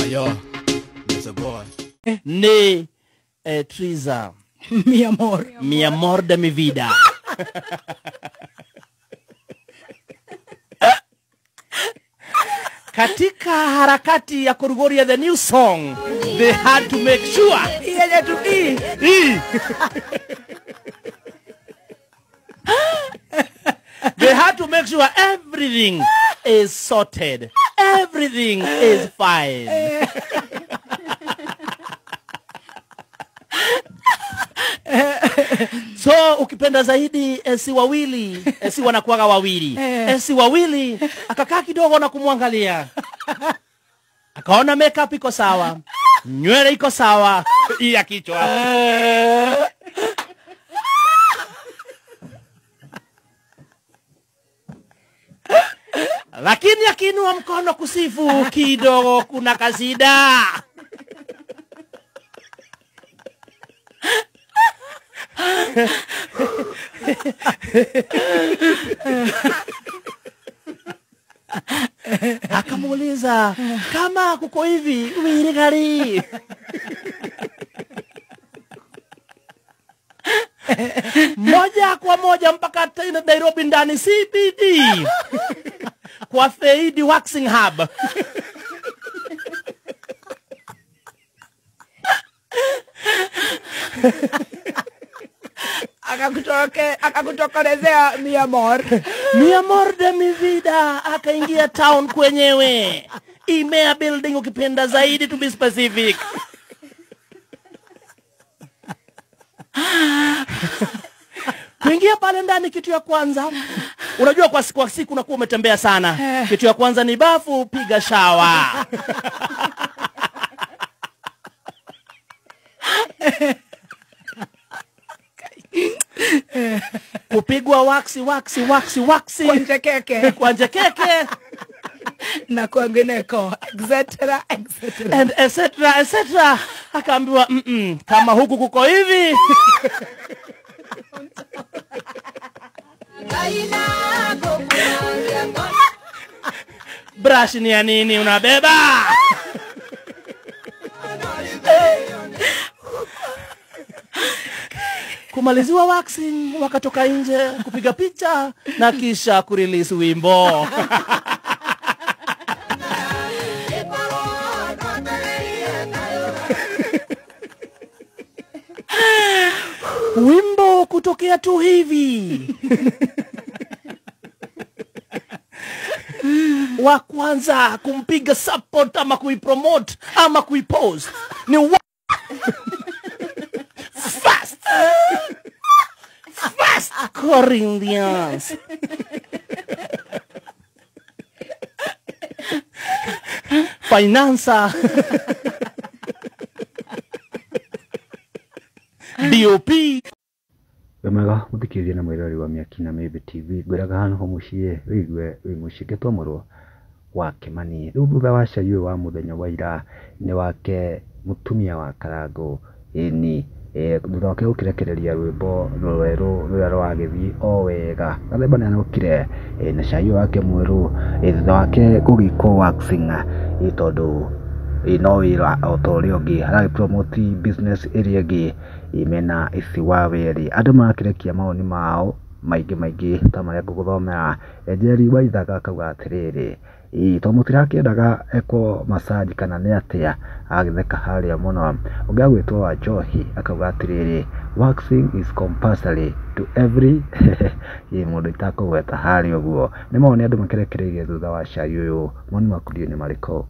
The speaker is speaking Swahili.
Yo, that's a boy. Ne Triza. Mi amor. Mi amor de mi vida. Katika harakati ya kurugoria the new song, they had to make sure they had to make sure everything is sorted. Everything is fine. So ukipenda zaidi si wawili, si wanakuwaga wawili. Si wawili akakaa kidogo na kumwangalia. Akaona makeup iko sawa, nywele iko sawa, ya kichwa. Lakini akiinua mkono kusifu kidogo kuna kasida. Akamuuliza kama kuko hivi wili gari. Moja kwa moja mpaka Nairobi ndani CBD kwa Fade Waxing Hub. Akakutokolezea mi amor. Mi amor de mi vida. Akaingia town kwenyewe. Imea building ukipenda zaidi to be specific. Kuingia pale ndani kitu ya kwanza. Unajua kwa siku unakuwa umetembea sana. Kitu ya kwanza ni bafu, piga shower. Kupigwa waxi. Kwa keke. Na kuangeneko, etc. And etc. Akaambiwa, kama huku kuko hivi. Brush ni ya nini unabeba? Kumaliziwa waxing, wakatoka nje kupiga picha na kisha kurelease wimbo. Wimbo kutokea tu hivi. Wa kwanza kumpiga support ama kuipromote ama kuipost ni Fast Corinthians. Financer. DOP. Wemega muthikiririe na mwirori wa Miakina Maybe TV gwiraga hano ho mucie wigwe wimucigetwo murwo wa Kimani. Riu thutha wa caio wa muthenya wa ira ni wake mutumia wa Karango ni thutha wake gukirekereria rwimbo rweru ruria rwagithii o wega gathemba ni anokire na caio wake mweru thutha wake gugiko waxing tondu no wira otori ongi haragi promote business area gi imena isiwa weri andu marakirekia maoni mao maingi ta maria nguguthomera Njeri Waithaga akauga atiriri to mutirakiendaga eko massage kana ni atia agitheka haria muno ungagwitwo wa Njohi akauga atiriri waxing is compulsory to every mundu itakugweta haria uguo ni maoni andu makirekereirie thutha wa caio uyu moni makurio ni mariko.